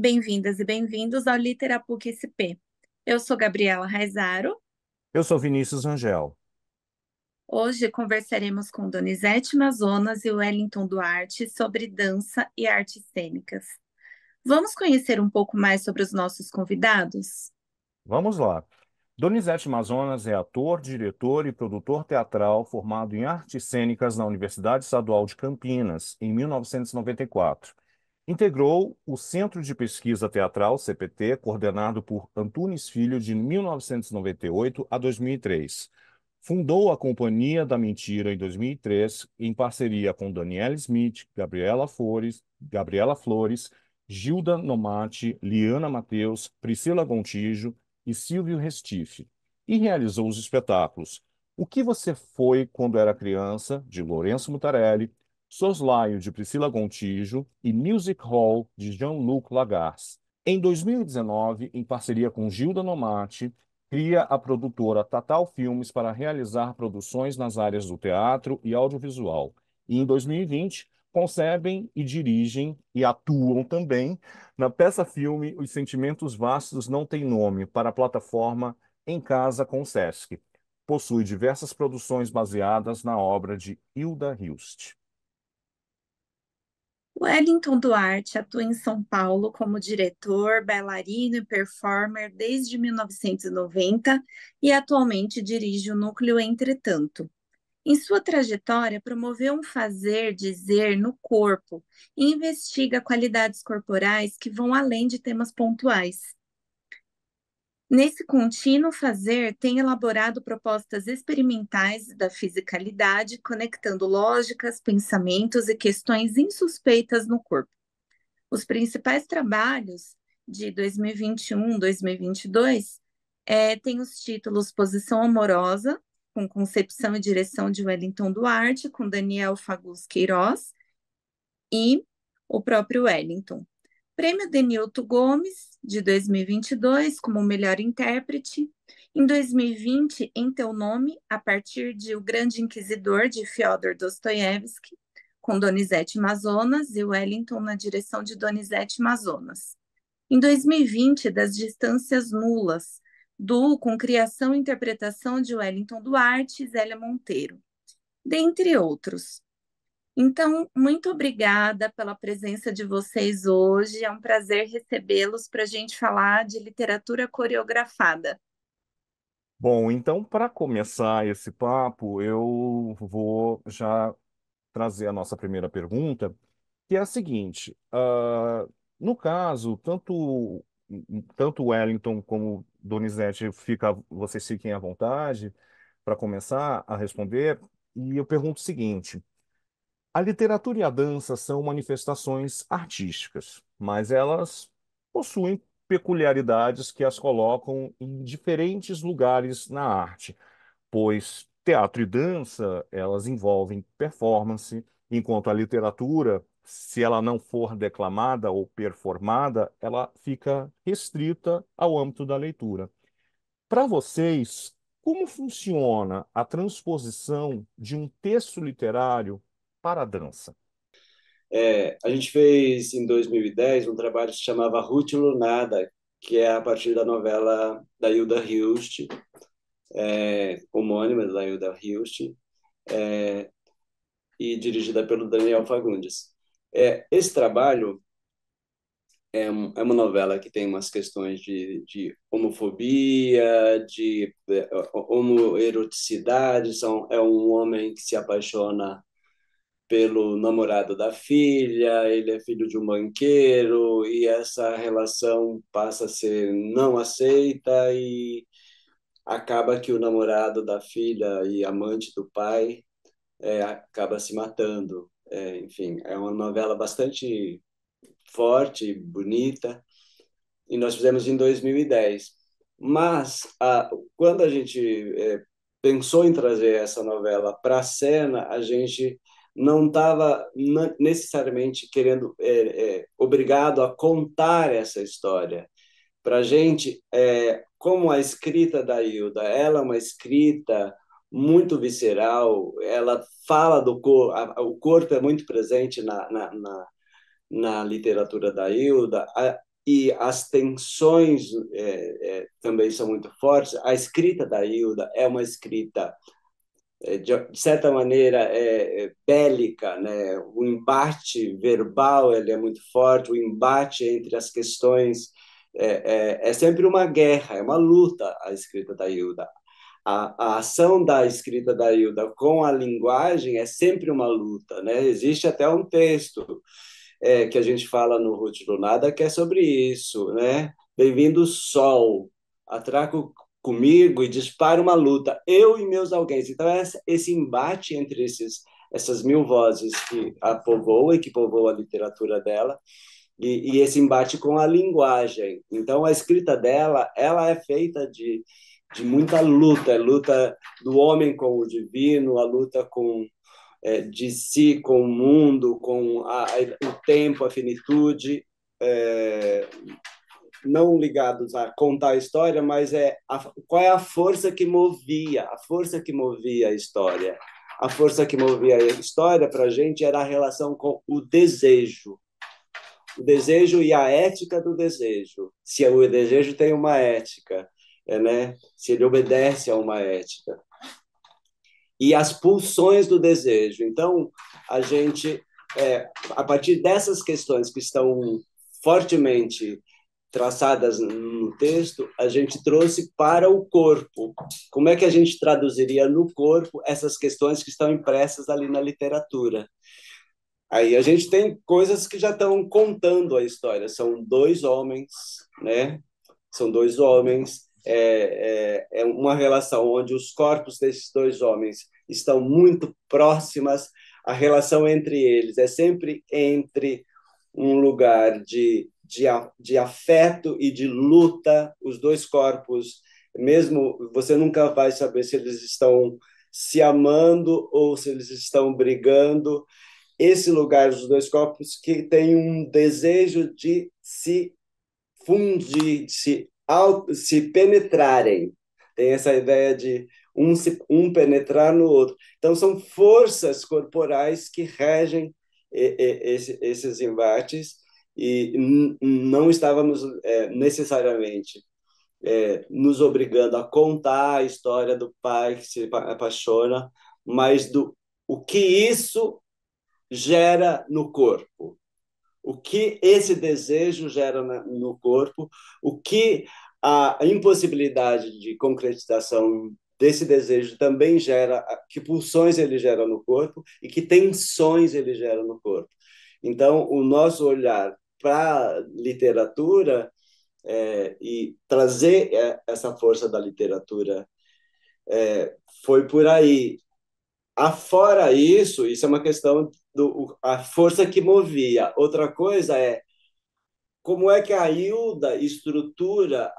Bem-vindas e bem-vindos ao Literapuc SP. Eu sou Gabriela Raizaro. Eu sou Vinícius Rangel. Hoje conversaremos com Donizete Mazonas e Wellington Duarte sobre dança e artes cênicas. Vamos conhecer um pouco mais sobre os nossos convidados? Vamos lá. Donizete Mazonas é ator, diretor e produtor teatral formado em artes cênicas na Universidade Estadual de Campinas, em 1994. Integrou o Centro de Pesquisa Teatral, CPT, coordenado por Antunes Filho, de 1998 a 2003. Fundou a Companhia da Mentira em 2003, em parceria com Daniela Smith, Gabriela Flores, Gilda Nomati, Liana Mateus, Priscila Gontijo e Silvio Restife, e realizou os espetáculos O que Você Foi Quando Era Criança, de Lourenço Mutarelli, Soslaio, de Priscila Gontijo e Music Hall, de Jean-Luc Lagarce. Em 2019, em parceria com Gilda Nomati, cria a produtora Tatal Filmes para realizar produções nas áreas do teatro e audiovisual. E em 2020, concebem e dirigem e atuam também na peça-filme Os Sentimentos Vastos Não Têm Nome, para a plataforma Em Casa com o Sesc. Possui diversas produções baseadas na obra de Hilda Hilst. Wellington Duarte atua em São Paulo como diretor, bailarino e performer desde 1990 e atualmente dirige o Núcleo Entretanto. Em sua trajetória, promoveu um fazer, dizer no corpo e investiga qualidades corporais que vão além de temas pontuais. Nesse contínuo fazer, tem elaborado propostas experimentais da fisicalidade, conectando lógicas, pensamentos e questões insuspeitas no corpo. Os principais trabalhos de 2021, 2022 têm os títulos Posição Amorosa, com concepção e direção de Wellington Duarte, com Daniel Fagus Queiroz e o próprio Wellington. Prêmio Denilton Gomes, de 2022, como melhor intérprete. Em 2020, Em Teu Nome, a partir de O Grande Inquisidor, de Fyodor Dostoiévski, com Donizete Mazonas e Wellington na direção de Donizete Mazonas. Em 2020, Das Distâncias Nulas, duo com criação e interpretação de Wellington Duarte e Zélia Monteiro, dentre outros. Então, muito obrigada pela presença de vocês hoje. É um prazer recebê-los para a gente falar de literatura coreografada. Bom, então, para começar esse papo, eu vou já trazer a nossa primeira pergunta, que é a seguinte: no caso, tanto Wellington como Donizete, vocês fiquem à vontade para começar a responder, e eu pergunto o seguinte: a literatura e a dança são manifestações artísticas, mas elas possuem peculiaridades que as colocam em diferentes lugares na arte, pois teatro e dança, elas envolvem performance, enquanto a literatura, se ela não for declamada ou performada, ela fica restrita ao âmbito da leitura. Para vocês, como funciona a transposição de um texto literário para a dança? A gente fez em 2010 um trabalho que se chamava Ruth Lunada, que é a partir da novela da Hilda Hilst, homônima da Hilda Hilst, e dirigida pelo Daniel Fagundes. Esse trabalho é uma novela que tem umas questões de homofobia, de homoeroticidade. É um homem que se apaixona pelo namorado da filha, ele é filho de um banqueiro, e essa relação passa a ser não aceita e acaba que o namorado da filha e amante do pai acaba se matando. Enfim, é uma novela bastante forte, bonita, e nós fizemos em 2010. Mas, quando a gente pensou em trazer essa novela para a cena, a gente não estava necessariamente querendo, obrigado a contar essa história. Para a gente, como a escrita da Hilda, ela é uma escrita muito visceral, ela fala do corpo, o corpo é muito presente na literatura da Hilda. e as tensões também são muito fortes. A escrita da Hilda é uma escrita, de certa maneira, bélica, né? O embate verbal ele é muito forte, o embate entre as questões é sempre uma guerra, é uma luta a escrita da Hilda. A ação da escrita da Hilda com a linguagem é sempre uma luta, né? Existe até um texto que a gente fala no Ruth Lunada, que é sobre isso, né? Bem-vindo Sol, atraca comigo e dispara uma luta, eu e meus alguém. Então, esse embate entre essas mil vozes que a povoam e que povoam a literatura dela, e esse embate com a linguagem. Então, a escrita dela, ela é feita de muita luta, luta do homem com o divino, a luta de si com o mundo, com o tempo, a finitude, não ligados a contar a história, mas qual é a força que movia, a história. A força que movia a história para a gente era a relação com o desejo e a ética do desejo. Se o desejo tem uma ética, né? Se ele obedece a uma ética. E as pulsões do desejo. Então, a gente, a partir dessas questões que estão fortemente traçadas no texto, a gente trouxe para o corpo. Como é que a gente traduziria no corpo essas questões que estão impressas ali na literatura? Aí a gente tem coisas que já estão contando a história. São dois homens, né? São dois homens. É uma relação onde os corpos desses dois homens estão muito próximas. A relação entre eles é sempre entre um lugar de afeto e de luta. Os dois corpos, mesmo você nunca vai saber se eles estão se amando ou se eles estão brigando. Esse lugar dos dois corpos que tem um desejo de se fundir, de se penetrarem. Tem essa ideia de um penetrar no outro. Então, são forças corporais que regem esses embates e não estávamos necessariamente nos obrigando a contar a história do pai que se apaixona, mas o que isso gera no corpo, o que esse desejo gera no corpo, o que a impossibilidade de concretização desse desejo também gera, que pulsões ele gera no corpo e que tensões ele gera no corpo. Então, o nosso olhar para a literatura e trazer essa força da literatura foi por aí. Afora isso é uma questão a força que movia. Outra coisa como é que a Hilda estrutura,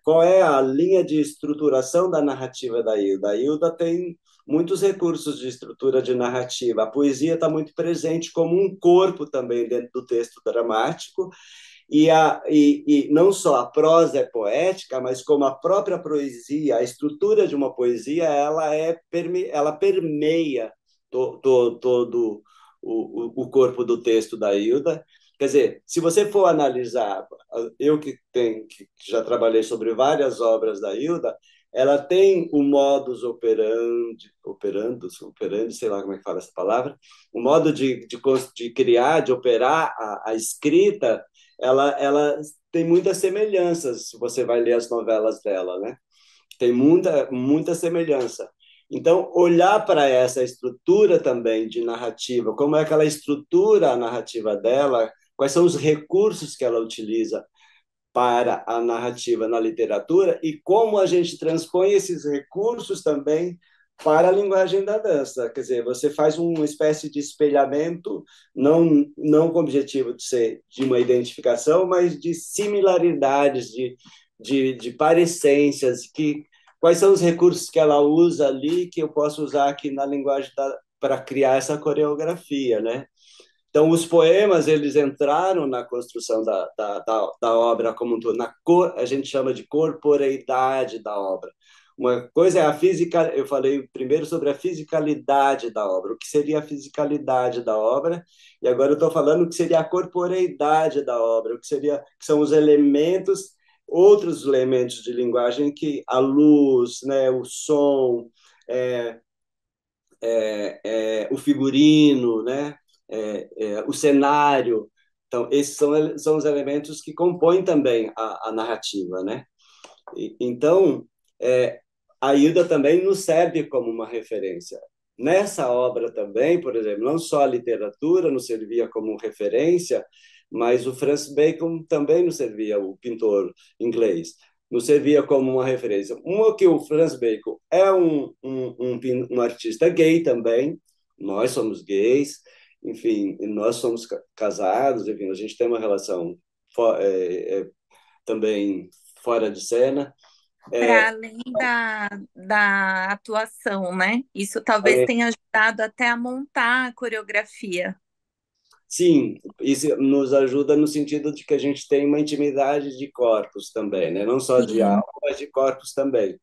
qual é a linha de estruturação da narrativa da Hilda? A Hilda tem muitos recursos de estrutura de narrativa. A poesia está muito presente como um corpo também dentro do texto dramático, e não só a prosa é poética, mas como a própria poesia, a estrutura de uma poesia, ela permeia todo o corpo do texto da Hilda. Quer dizer, se você for analisar, eu que já trabalhei sobre várias obras da Hilda, ela tem o modus operandi, sei lá como é que fala essa palavra, o modo de criar, de operar a escrita, ela tem muitas semelhanças, se você vai ler as novelas dela, né? Tem muita semelhança. Então, olhar para essa estrutura também de narrativa, como é que ela estrutura a narrativa dela, quais são os recursos que ela utiliza para a narrativa na literatura e como a gente transpõe esses recursos também para a linguagem da dança. Quer dizer, você faz uma espécie de espelhamento, não com o objetivo de ser de uma identificação, mas de similaridades, de parecências, quais são os recursos que ela usa ali que eu posso usar aqui na linguagem para criar essa coreografia, né? Então, os poemas, eles entraram na construção da obra como um todo, a gente chama de corporeidade da obra. Uma coisa é a física, eu falei primeiro sobre a fisicalidade da obra, o que seria a fisicalidade da obra, e agora eu estou falando o que seria a corporeidade da obra, o que seria, que são os elementos, outros elementos de linguagem que a luz, né, o som, é, o figurino, né, o cenário. Então, esses são os elementos que compõem também a narrativa, né? Então, é, a Hilda também nos serve como uma referência. Nessa obra também, por exemplo, não só a literatura nos servia como referência, mas o Francis Bacon também nos servia, o pintor inglês, nos servia como uma referência. Uma que o Francis Bacon é um artista gay também, nós somos gays, enfim, nós somos casados, enfim, a gente tem uma relação também fora de cena. Para além da atuação, né? Isso talvez tenha ajudado até a montar a coreografia. Sim, isso nos ajuda no sentido de que a gente tem uma intimidade de corpos também, né? Não só de Sim. alma, mas de corpos também.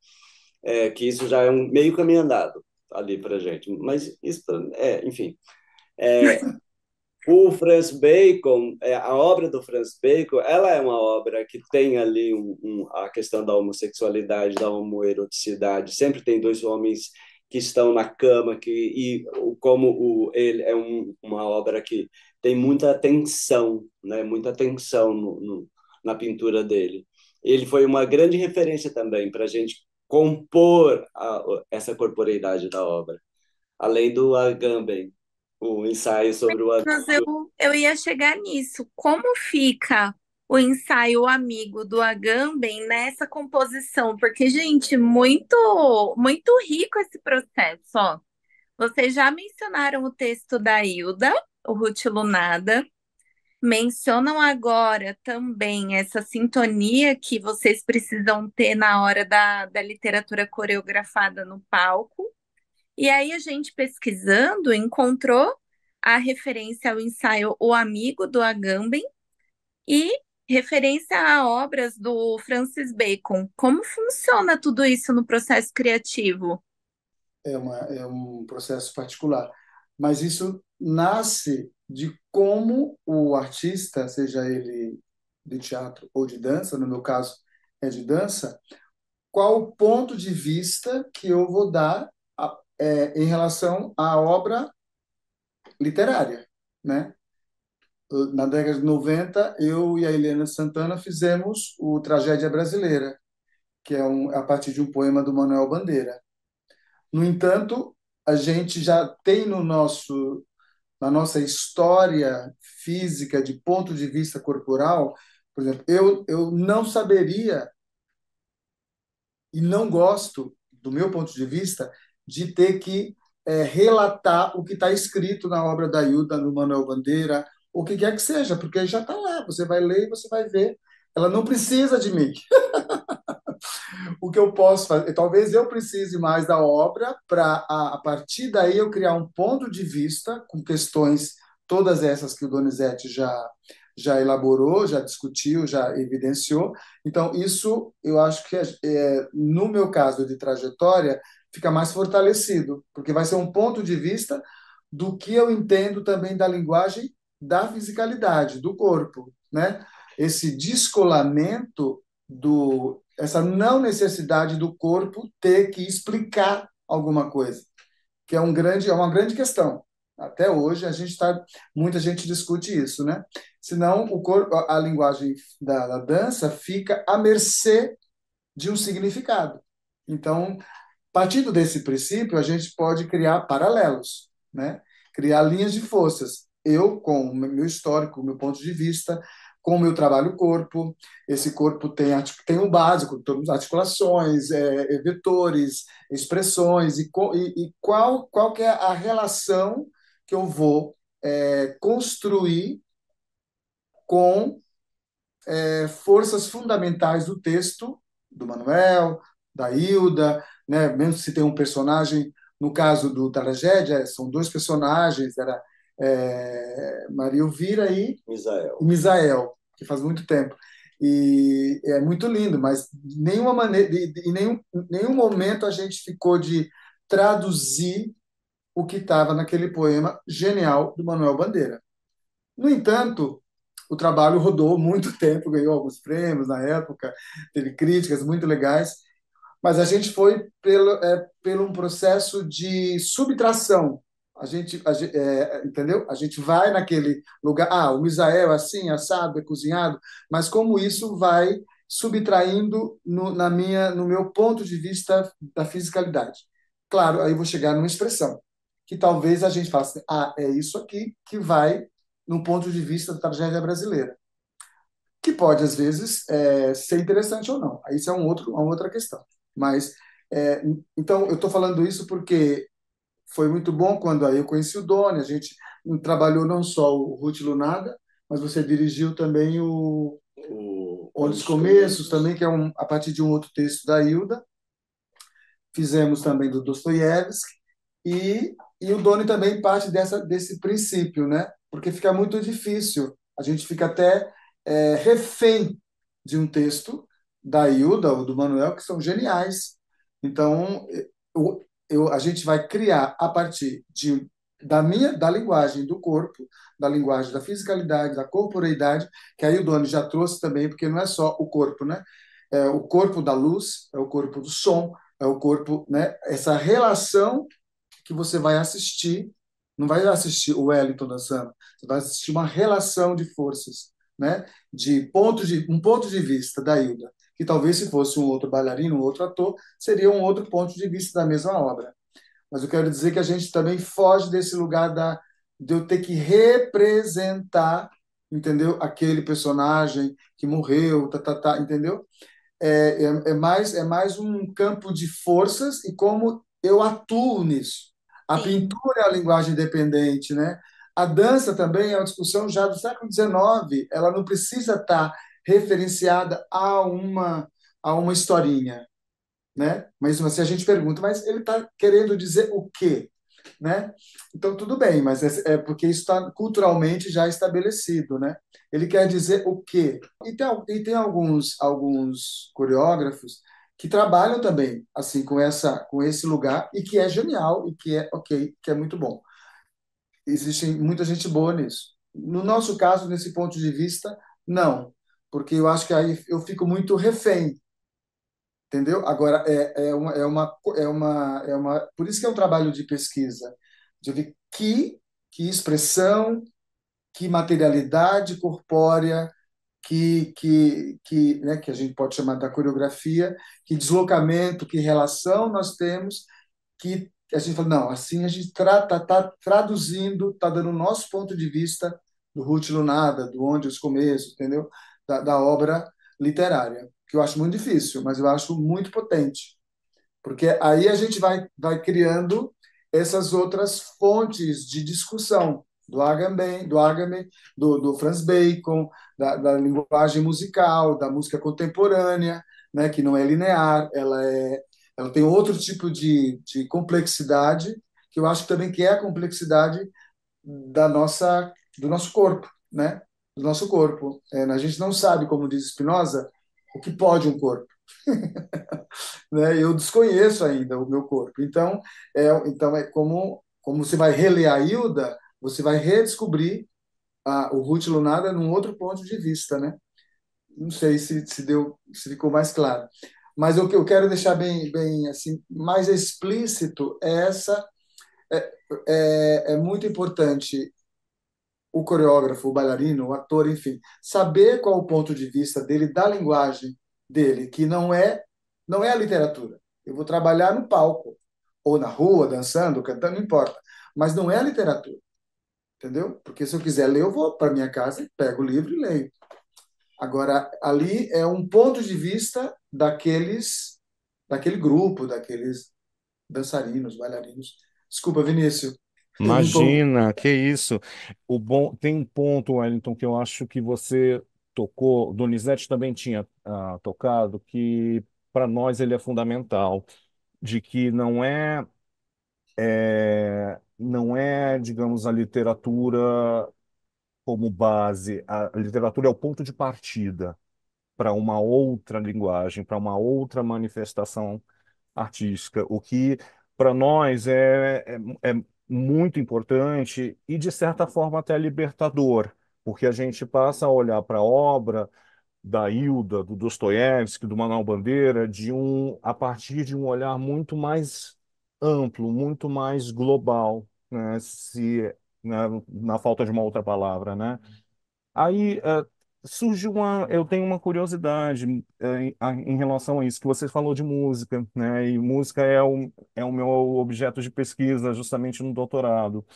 Que isso já é um meio caminho andado ali para a gente. Mas isso, enfim. O Francis Bacon, a obra do Francis Bacon, ela é uma obra que tem ali a questão da homossexualidade, da homoeroticidade. Sempre tem dois homens que estão na cama, ele é uma obra que tem muita atenção, né? Muita atenção na pintura dele. Ele foi uma grande referência também para a gente compor essa corporeidade da obra, além do Agamben, o ensaio sobre o Mas eu ia chegar nisso. Como fica o ensaio O Amigo do Agamben nessa composição? Porque, gente, muito rico esse processo, ó. Vocês já mencionaram o texto da Hilda, o Ruth Lunada. Mencionam agora também essa sintonia que vocês precisam ter na hora da literatura coreografada no palco. E aí a gente pesquisando encontrou a referência ao ensaio O Amigo do Agamben e referência a obras do Francis Bacon. Como funciona tudo isso no processo criativo? É um processo particular. Mas isso nasce de como o artista, seja ele de teatro ou de dança, no meu caso é de dança, qual o ponto de vista que eu vou dar em relação à obra literária, né? Na década de 90, eu e a Helena Santana fizemos o Tragédia Brasileira, que é a partir de um poema do Manuel Bandeira. No entanto, a gente já tem na nossa história física, de ponto de vista corporal, por exemplo, eu não saberia e não gosto, do meu ponto de vista, de ter que relatar o que está escrito na obra da Hilda, no Manuel Bandeira, o que quer que seja, porque já está lá, você vai ler e você vai ver. Ela não precisa de mim. O que eu posso fazer, talvez eu precise mais da obra para, a partir daí, eu criar um ponto de vista com questões, todas essas que o Donizete já elaborou, já discutiu, já evidenciou. Então, isso eu acho que, no meu caso de trajetória, fica mais fortalecido, porque vai ser um ponto de vista do que eu entendo também da linguagem da fisicalidade, do corpo, né? Esse descolamento essa não necessidade do corpo ter que explicar alguma coisa, que é uma grande questão. Até hoje muita gente discute isso, né? Senão o corpo, a linguagem da dança fica à mercê de um significado. Então, partindo desse princípio, a gente pode criar paralelos, né? Criar linhas de forças. Eu, com o meu histórico, o meu ponto de vista, com o meu trabalho o corpo, esse corpo tem o básico, articulações, vetores, expressões, e qual que é a relação que eu vou construir com forças fundamentais do texto, do Manuel, da Hilda, né? Mesmo se tem um personagem, no caso do Tragédia, são dois personagens, era Maria Elvira e Misael. Misael, que faz muito tempo. E é muito lindo, mas de nenhuma maneira, em nenhum momento a gente ficou de traduzir o que estava naquele poema genial do Manuel Bandeira. No entanto, o trabalho rodou muito tempo, ganhou alguns prêmios na época, teve críticas muito legais, mas a gente foi pelo um processo de subtração. Entendeu? A gente vai naquele lugar, o Misael é assim, assado, é cozinhado, mas como isso vai subtraindo no meu ponto de vista da fisicalidade. Claro, aí eu vou chegar numa expressão que talvez a gente faça, é isso aqui que vai no ponto de vista da tragédia brasileira, que pode, às vezes, ser interessante ou não. Aí isso é uma outra questão. Mas, é, então, eu estou falando isso porque foi muito bom quando aí eu conheci o Doni, a gente trabalhou não só o Ruth Lunada, mas você dirigiu também O Onde Onde os os Começos, Começos. também, que é a partir de um outro texto da Hilda. Fizemos também do Dostoiévski, e o Doni também parte desse princípio, né? Porque fica muito difícil, a gente fica até refém de um texto da Hilda ou do Manuel, que são geniais. Então, a gente vai criar a partir da linguagem do corpo, da linguagem da fisicalidade, da corporeidade, que aí o Doni já trouxe também, porque não é só o corpo, né? É o corpo da luz, é o corpo do som, é o corpo, né? Essa relação que você vai assistir, não vai assistir o Wellington dançando, você vai assistir uma relação de forças, né? Um ponto de vista da Hilda, que talvez se fosse um outro bailarino, um outro ator, seria um outro ponto de vista da mesma obra. Mas eu quero dizer que a gente também foge desse lugar de eu ter que representar, entendeu? Aquele personagem que morreu, entendeu? É mais um campo de forças e como eu atuo nisso. A Sim, pintura é a linguagem independente, né? A dança também é uma discussão já do século XIX. Ela não precisa estar referenciada a uma historinha, né? Mas se a gente pergunta, mas ele está querendo dizer o quê? Né? Então, tudo bem, mas é porque isso está culturalmente já estabelecido, né? Ele quer dizer o quê? E tem alguns coreógrafos que trabalham também assim com esse lugar e que é genial e que é ok, que é muito bom. Existe muita gente boa nisso. No nosso caso, nesse ponto de vista, não, porque eu acho que aí eu fico muito refém, entendeu? Agora, por isso que é um trabalho de pesquisa, de ver que expressão, que materialidade corpórea, né, que a gente pode chamar da coreografia, que deslocamento, que relação nós temos, que a gente fala, não, assim a gente tá traduzindo, está dando o nosso ponto de vista do Ruth Lunada, do Onde os Começos, entendeu? Da obra literária, que eu acho muito difícil, mas eu acho muito potente, porque aí a gente vai criando essas outras fontes de discussão do Agamben, do Franz Bacon, da linguagem musical, da música contemporânea, né, que não é linear, ela tem outro tipo de complexidade, que eu acho também que é a complexidade do nosso corpo, né? Do nosso corpo. A gente não sabe, como diz Spinoza, o que pode um corpo, né? Eu desconheço ainda o meu corpo. Então é como você vai reler a Hilda, você vai redescobrir o Ruth Lunada num outro ponto de vista, né? Não sei se ficou mais claro. Mas o que eu quero deixar bem assim, mais explícito é muito importante o coreógrafo, o bailarino, o ator, enfim, saber qual o ponto de vista dele, da linguagem dele, que não é a literatura. Eu vou trabalhar no palco, ou na rua, dançando, cantando, não importa. Mas não é a literatura, entendeu? Porque se eu quiser ler, eu vou para minha casa, pego o livro e leio. Agora, ali é um ponto de vista daquele grupo, daqueles dançarinos, bailarinos. Desculpa, Vinícius, eu me empolguei. Imagina, que isso. Tem um ponto, Wellington, que eu acho que você tocou, Donizete também tinha tocado, que para nós ele é fundamental, de que não é, digamos, a literatura como base, a literatura é o ponto de partida. para uma outra linguagem, para uma outra manifestação artística, o que para nós é muito importante e, de certa forma, até libertador, porque a gente passa a olhar para a obra da Hilda, do Dostoiévski, do Manuel Bandeira, a partir de um olhar muito mais amplo, muito mais global, né? Né, na falta de uma outra palavra, né? Aí surge eu tenho uma curiosidade em relação a isso, que você falou de música, né? E música é o meu objeto de pesquisa justamente no doutorado.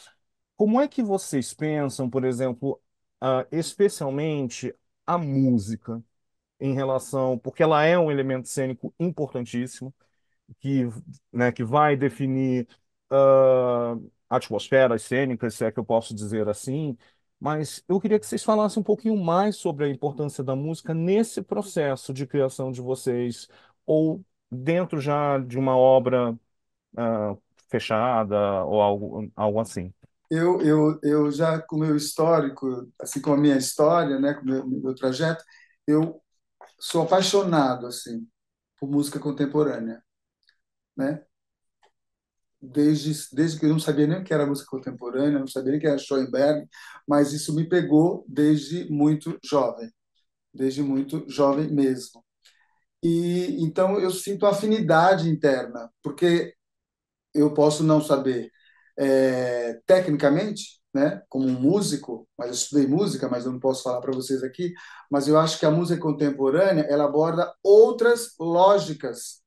Como é que vocês pensam, por exemplo, especialmente a música em relação, porque ela é um elemento cênico importantíssimo, que, né, que vai definir atmosferas cênicas, se é que eu posso dizer assim, mas eu queria que vocês falassem um pouquinho mais sobre a importância da música nesse processo de criação de vocês, ou dentro já de uma obra ah, fechada, ou algo assim. Eu já, com o meu histórico, assim, com a minha história, né, com o meu trajeto, eu sou apaixonado, assim, por música contemporânea, né? Desde que eu não sabia nem o que era música contemporânea, não sabia nem o que era Schoenberg, mas isso me pegou desde muito jovem mesmo. E então eu sinto afinidade interna, porque eu posso não saber tecnicamente, né, como um músico, mas eu estudei música, mas eu não posso falar para vocês aqui, mas eu acho que a música contemporânea ela aborda outras lógicas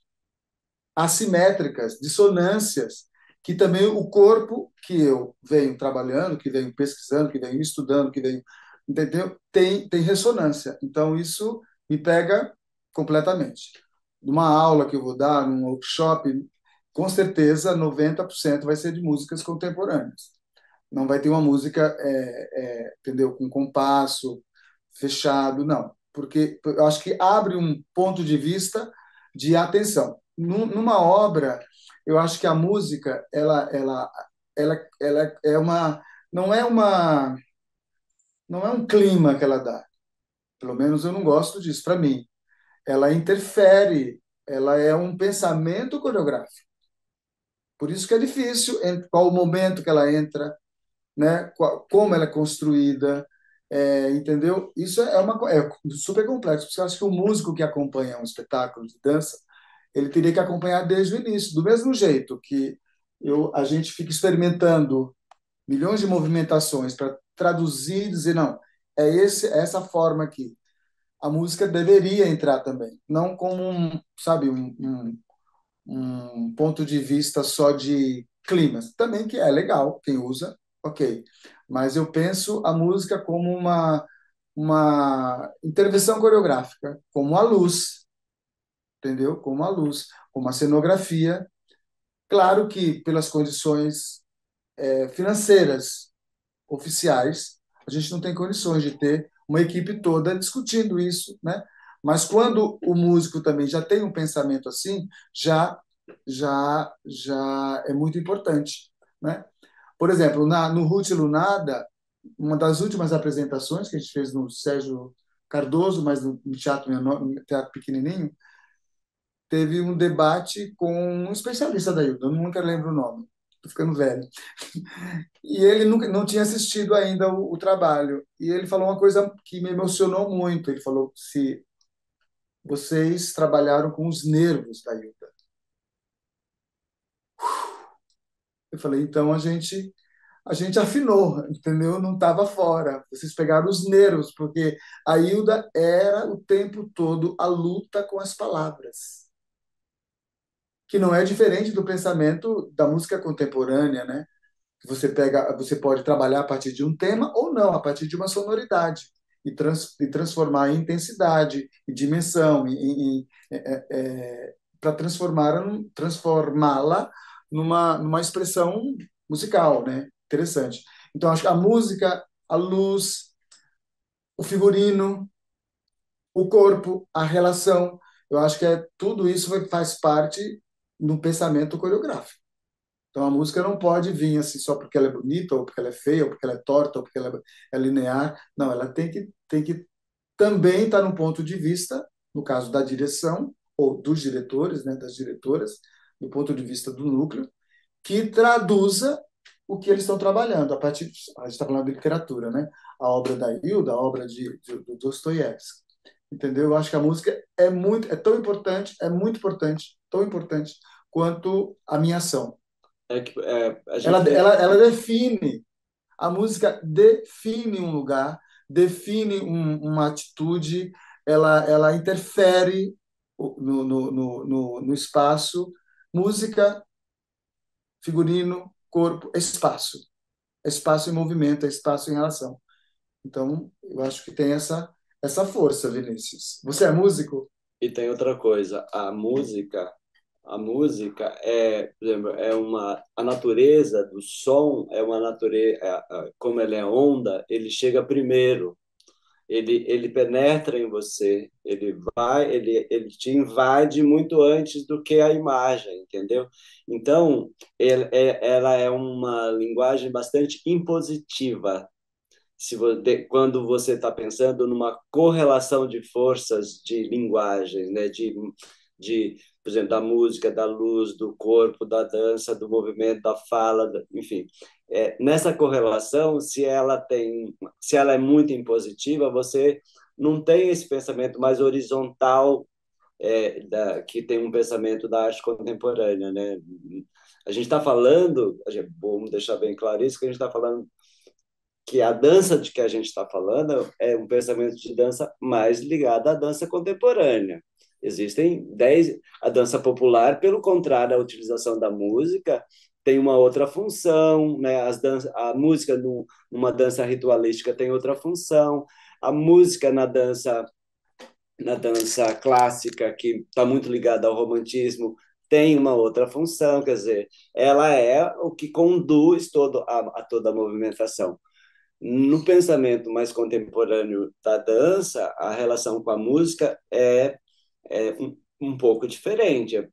assimétricas, dissonâncias, que também o corpo que eu venho trabalhando, que venho pesquisando, que venho estudando, que venho, entendeu? Tem ressonância. Então isso me pega completamente. Numa aula que eu vou dar, num workshop, com certeza 90% vai ser de músicas contemporâneas. Não vai ter uma música, entendeu, com compasso fechado, não, porque eu acho que abre um ponto de vista de atenção. Numa obra, eu acho que a música, ela é não é não é um clima que ela dá. Pelo menos eu não gosto disso. Para mim, ela interfere, ela é um pensamento coreográfico. Por isso que é difícil, qual o momento que ela entra, né? Como ela é construída, entendeu? Isso é super complexo, porque eu acho que o músico que acompanha um espetáculo de dança, ele teria que acompanhar desde o início, do mesmo jeito que a gente fica experimentando milhões de movimentações para traduzir e dizer, não, é essa forma aqui. A música deveria entrar também, não como sabe, um ponto de vista só de climas. Também que é legal, quem usa, ok. Mas eu penso a música como uma intervenção coreográfica, como a luz, entendeu? Como a luz, como a cenografia. Claro que pelas condições financeiras oficiais, a gente não tem condições de ter uma equipe toda discutindo isso, né? Mas quando o músico também já tem um pensamento assim, já é muito importante, né? Por exemplo, no Ruth Lunada, uma das últimas apresentações que a gente fez no Sérgio Cardoso, mas no teatro menor, no teatro pequenininho, teve um debate com um especialista da Hilda, eu nunca lembro o nome, estou ficando velho. E ele nunca, não tinha assistido ainda o trabalho. E ele falou uma coisa que me emocionou muito. Ele falou: se vocês trabalharam com os nervos da Hilda. Eu falei: então a gente afinou, entendeu? Não estava fora. Vocês pegaram os nervos, porque a Hilda era o tempo todo a luta com as palavras, que não é diferente do pensamento da música contemporânea, né? Você pode trabalhar a partir de um tema ou não, a partir de uma sonoridade e transformar em intensidade, em dimensão, para transformá-la numa expressão musical, né? Interessante. Então acho que a música, a luz, o figurino, o corpo, a relação, eu acho que tudo isso faz parte do pensamento coreográfico. Então a música não pode vir assim só porque ela é bonita, ou porque ela é feia, ou porque ela é torta, ou porque ela é linear. Não, ela tem que também está no ponto de vista, no caso da direção, ou dos diretores, né, das diretoras, do ponto de vista do núcleo, que traduza o que eles estão trabalhando. A gente está falando de literatura, né? A obra da Hilda, a obra do Dostoiévski. Entendeu? Eu acho que a música é tão importante, é muito importante, tão importante quanto a minha ação. A gente Ela define, a música define um lugar, define uma atitude, ela interfere no espaço. Música, figurino, corpo, espaço. Espaço em movimento, espaço em relação. Então, eu acho que tem essa força, Vinícius. Você é músico? E tem outra coisa, a música por exemplo, a natureza do som é uma natureza, como ela é onda, ele chega primeiro. Ele penetra em você, ele te invade muito antes do que a imagem, entendeu? Então, ela é uma linguagem bastante impositiva. Quando você está pensando numa correlação de forças de linguagem, né? Por exemplo, da música, da luz, do corpo, da dança, do movimento, da fala, enfim. Nessa correlação, se ela é muito impositiva, você não tem esse pensamento mais horizontal, que tem um pensamento da arte contemporânea, né? A gente está falando, vamos deixar bem claro isso, que a gente está falando que a dança de que a gente está falando é um pensamento de dança mais ligado à dança contemporânea. Existem 10... A dança popular, pelo contrário, a utilização da música tem uma outra função, né? A música numa dança ritualística tem outra função, a música na dança clássica, que está muito ligada ao romantismo, tem uma outra função, quer dizer, ela é o que conduz toda a movimentação. No pensamento mais contemporâneo da dança, a relação com a música é um pouco diferente, é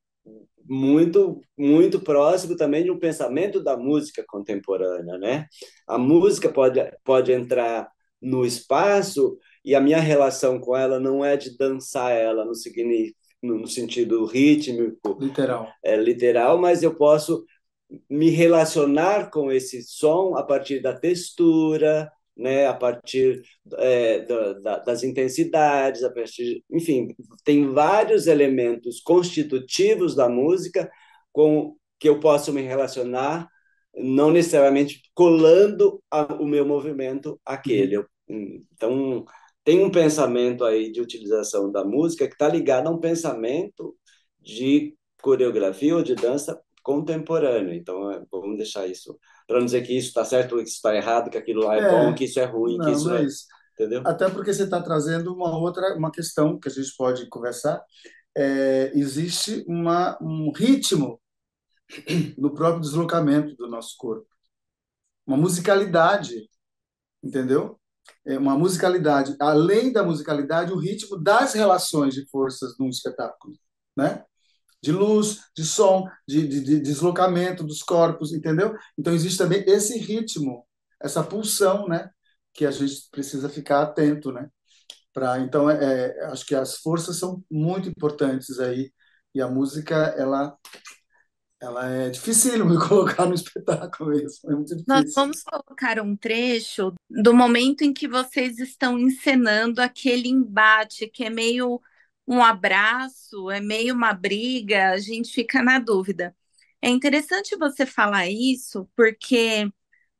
muito, muito próximo também de um pensamento da música contemporânea, né? A música pode entrar no espaço e a minha relação com ela não é de dançar ela no sentido rítmico, literal, mas eu posso me relacionar com esse som a partir da textura, né, a partir das intensidades, enfim, tem vários elementos constitutivos da música com que eu posso me relacionar, não necessariamente colando o meu movimento àquele. Então, tem um pensamento aí de utilização da música que está ligado a um pensamento de coreografia ou de dança contemporâneo. Então, vamos deixar isso, para não dizer que isso está certo, que isso está errado, que aquilo lá é bom, que isso é ruim, que isso não é isso. Entendeu? Até porque você está trazendo uma questão que a gente pode conversar. Existe um ritmo no próprio deslocamento do nosso corpo. Uma musicalidade, entendeu? Uma musicalidade. Além da musicalidade, o ritmo das relações de forças num espetáculo, né? De luz, de som, de deslocamento dos corpos, entendeu? Então existe também esse ritmo, essa pulsão, né? Que a gente precisa ficar atento, né? Então, acho que as forças são muito importantes aí, e a música, ela é dificílimo de colocar no espetáculo mesmo, é muito Nós difícil. vamos colocar um trecho do momento em que vocês estão encenando aquele embate, que é meio um abraço, é meio uma briga, a gente fica na dúvida. É interessante você falar isso, porque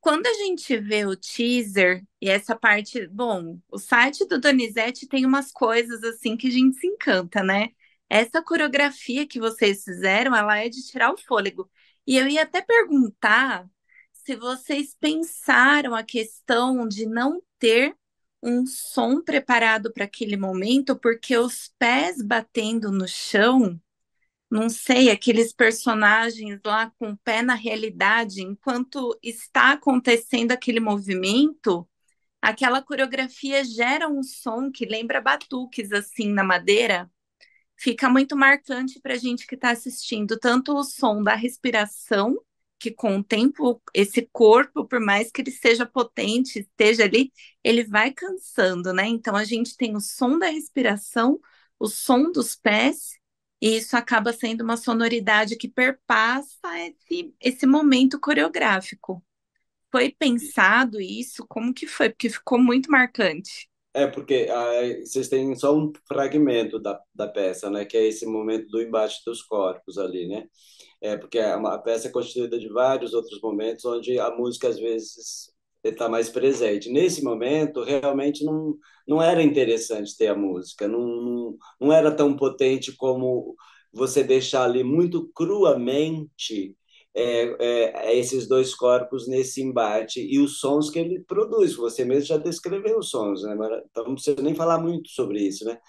quando a gente vê o teaser e essa parte, bom, o site do Donizete tem umas coisas assim que a gente se encanta, né? Essa coreografia que vocês fizeram, ela é de tirar o fôlego. E eu ia até perguntar se vocês pensaram a questão de não ter um som preparado para aquele momento, porque os pés batendo no chão, não sei, aqueles personagens lá com o pé na realidade, enquanto está acontecendo aquele movimento, aquela coreografia gera um som que lembra batuques assim na madeira. Fica muito marcante para a gente que está assistindo, tanto o som da respiração que com o tempo, esse corpo, por mais que ele seja potente, esteja ali, ele vai cansando, né? Então a gente tem o som da respiração, o som dos pés, e isso acaba sendo uma sonoridade que perpassa esse momento coreográfico. Foi pensado isso? Como que foi? Porque ficou muito marcante. Porque vocês têm só um fragmento da peça, né? Que é esse momento do embate dos corpos ali, né? Porque a peça é constituída de vários outros momentos onde a música, às vezes, está mais presente. Nesse momento, realmente não era interessante ter a música, não era tão potente como você deixar ali muito cruamente esses dois corpos nesse embate e os sons que ele produz. Você mesmo já descreveu os sons, né? Então não precisa nem falar muito sobre isso, né?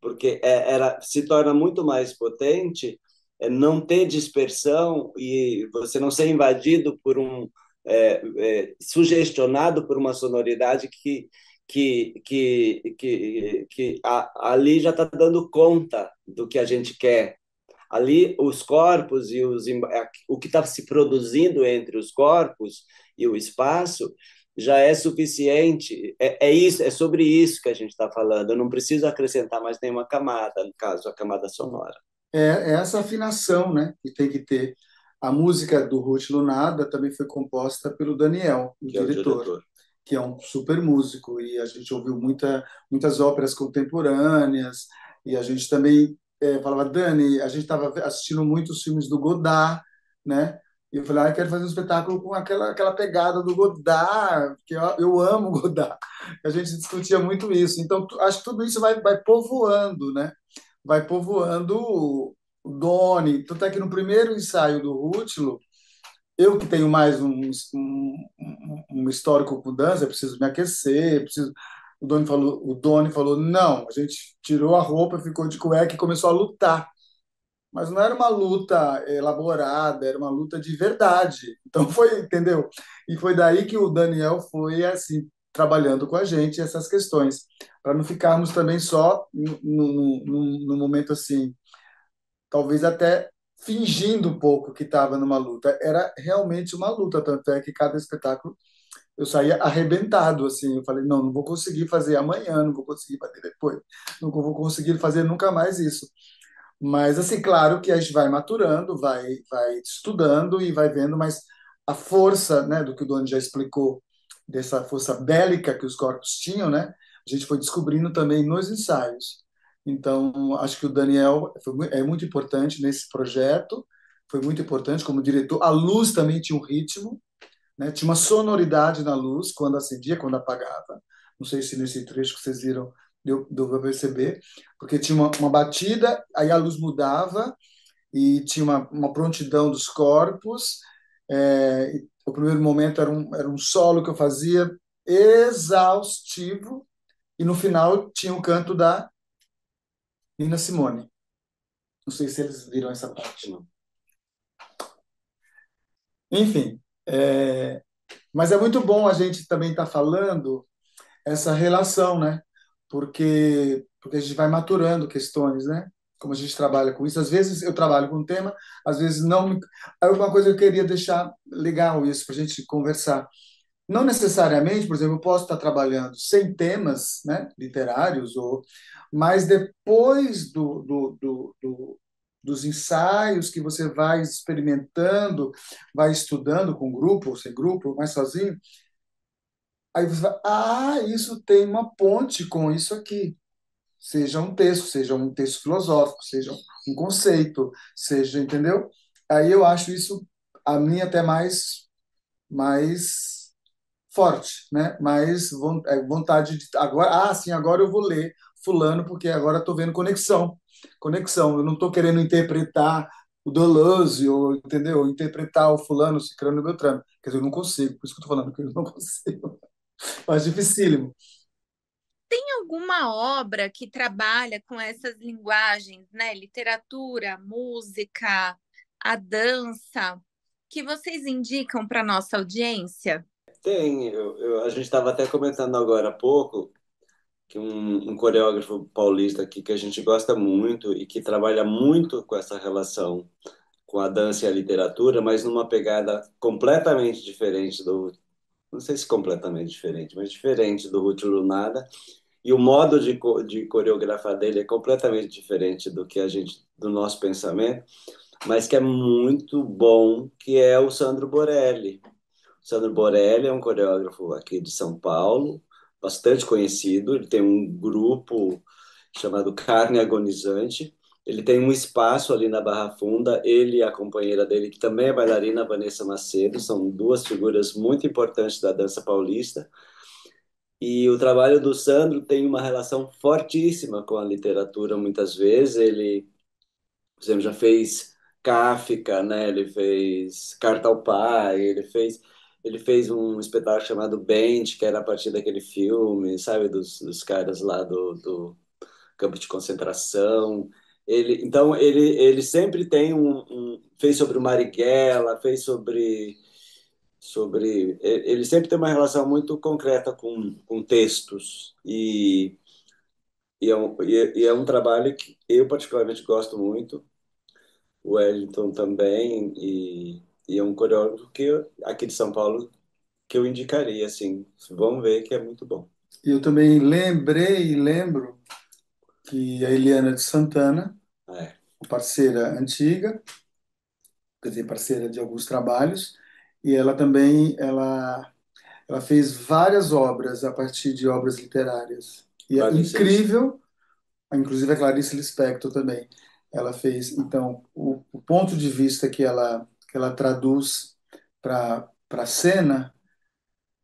Porque se torna muito mais potente não ter dispersão e você não ser invadido por sugestionado por uma sonoridade que ali já está dando conta do que a gente quer. Ali, os corpos e o que está se produzindo entre os corpos e o espaço já é suficiente. Isso, é sobre isso que a gente está falando. Eu não preciso acrescentar mais nenhuma camada, no caso, a camada sonora. É essa afinação, né, que tem que ter. A música do Ruth Lunada também foi composta pelo Daniel, o Que é o diretor, diretor. que é um super músico, e a gente ouviu muitas óperas contemporâneas, e a gente também falava, Dani, a gente estava assistindo muitos filmes do Godard, né? E eu falei, eu quero fazer um espetáculo com aquela pegada do Godard, que eu amo Godard. A gente discutia muito isso. Então, acho que tudo isso vai povoando, né? Vai povoando o Doni. Tanto é que no primeiro ensaio do Rútilo, eu que tenho mais um histórico com dança, eu preciso me aquecer, preciso... O Doni falou, não, a gente tirou a roupa, ficou de cueca e começou a lutar. Mas não era uma luta elaborada, era uma luta de verdade. Então foi, entendeu? E foi daí que o Daniel foi assim trabalhando com a gente essas questões, para não ficarmos também só no momento assim, talvez até fingindo um pouco que estava numa luta. Era realmente uma luta, tanto é que cada espetáculo eu saía arrebentado, assim. Eu falei, não vou conseguir fazer amanhã, não vou conseguir fazer depois, não vou conseguir fazer nunca mais isso. Mas, assim, claro que a gente vai maturando, vai estudando e vai vendo, mas a força, né, do que o Doni já explicou, dessa força bélica que os corpos tinham, né, a gente foi descobrindo também nos ensaios. Então, acho que o Daniel é muito importante nesse projeto, foi muito importante como diretor. A luz também tinha um ritmo, né, tinha uma sonoridade na luz, quando acendia, quando apagava. Não sei se nesse trecho que vocês viram deu para perceber, porque tinha uma batida, aí a luz mudava e tinha uma prontidão dos corpos. O primeiro momento era um solo que eu fazia exaustivo, e no final tinha o canto da Nina Simone. Não sei se eles viram essa parte, não. Enfim, mas é muito bom a gente também estar falando essa relação, né? Porque a gente vai maturando questões, né? Como a gente trabalha com isso. Às vezes eu trabalho com um tema, às vezes não. Aí uma coisa que eu queria deixar legal isso para a gente conversar. Não necessariamente, por exemplo, eu posso estar trabalhando sem temas, né, literários, mas depois dos ensaios que você vai experimentando, vai estudando com grupo, ou sem grupo, mais sozinho, aí você vai, isso tem uma ponte com isso aqui. Seja um texto filosófico, seja um conceito, seja, entendeu? Aí eu acho isso, a mim, até mais forte, né? Mais vontade de agora, sim, agora eu vou ler fulano porque agora estou vendo conexão. Eu não estou querendo interpretar o Deleuze, ou, entendeu? Interpretar o fulano, ciclano, Beltrano. Quer dizer, eu não consigo, por isso que eu estou falando que eu não consigo. Mas dificílimo. Tem alguma obra que trabalha com essas linguagens, né? Literatura, música, a dança, que vocês indicam para nossa audiência? Tem, a gente estava até comentando agora há pouco que um coreógrafo paulista aqui que a gente gosta muito e que trabalha muito com essa relação com a dança e a literatura, mas numa pegada completamente diferente do, não sei se completamente diferente, mas diferente do Ruth Lunada. E o modo de coreografar dele é completamente diferente do que a gente, do nosso pensamento, mas que é muito bom, que é o Sandro Borelli. O Sandro Borelli é um coreógrafo aqui de São Paulo, bastante conhecido. Ele tem um grupo chamado Carne Agonizante. Ele tem um espaço ali na Barra Funda. Ele e a companheira dele, que também é bailarina, Vanessa Macedo, são duas figuras muito importantes da dança paulista. E o trabalho do Sandro tem uma relação fortíssima com a literatura, muitas vezes. Ele, por exemplo, já fez Kafka, né? Ele fez Carta ao Pai, ele fez um espetáculo chamado Bent, que era a partir daquele filme, sabe, dos caras lá do campo de concentração. Ele sempre tem fez sobre o Marighella, fez sobre ele sempre tem uma relação muito concreta com textos e é um trabalho que eu particularmente gosto muito, o Wellington também, e é um coreógrafo aqui de São Paulo que eu indicaria, assim, vamos ver que é muito bom. Eu também lembrei e lembro que a Eliana de Santana, É, parceira antiga, quer dizer, parceira de alguns trabalhos, e ela também ela fez várias obras a partir de obras literárias. E é Clarice Lispector. incrível, inclusive a Clarice Lispector também. Ela fez, então, o ponto de vista que ela traduz para a cena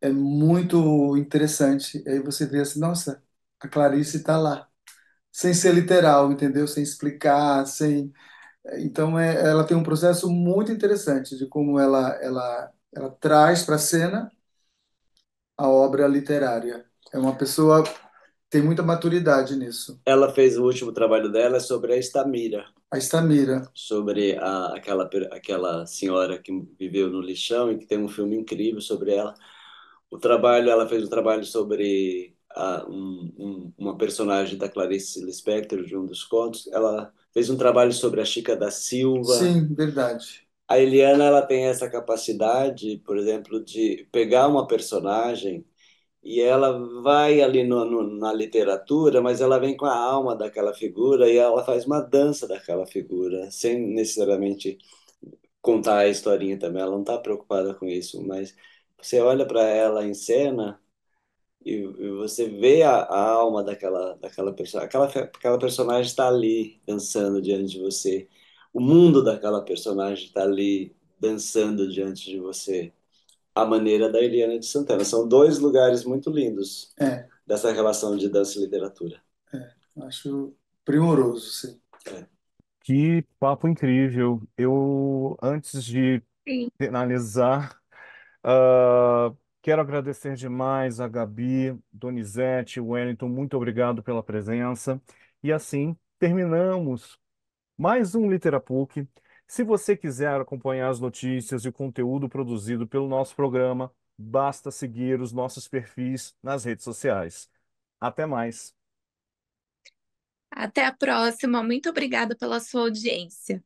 é muito interessante. Aí você vê assim, nossa, a Clarice está lá, sem ser literal, entendeu? Sem explicar, sem. Então, ela tem um processo muito interessante de como ela traz para a cena a obra literária. É uma pessoa que tem muita maturidade nisso. Ela fez o último trabalho dela sobre a Estamira, A Estamira. sobre aquela senhora que viveu no lixão e que tem um filme incrível sobre ela. Ela fez um trabalho sobre uma personagem da Clarice Lispector, de um dos contos. Ela fez um trabalho sobre a Chica da Silva. Sim, verdade. A Eliana, ela tem essa capacidade, por exemplo, de pegar uma personagem e ela vai ali na literatura, mas ela vem com a alma daquela figura e ela faz uma dança daquela figura, sem necessariamente contar a historinha também. Ela não está preocupada com isso, mas você olha para ela em cena e você vê a alma daquela pessoa. Aquela personagem está ali dançando diante de você. O mundo daquela personagem está ali dançando diante de você. A maneira da Eliana de Santana. São dois lugares muito lindos É, dessa relação de dança e literatura. acho primoroso, sim. É. Que papo incrível. Eu, antes de Sim. finalizar, quero agradecer demais a Gabi, Donizete, Wellington, muito obrigado pela presença. E assim, terminamos mais um Literapuc. Se você quiser acompanhar as notícias e o conteúdo produzido pelo nosso programa, basta seguir os nossos perfis nas redes sociais. Até mais. Até a próxima. Muito obrigada pela sua audiência.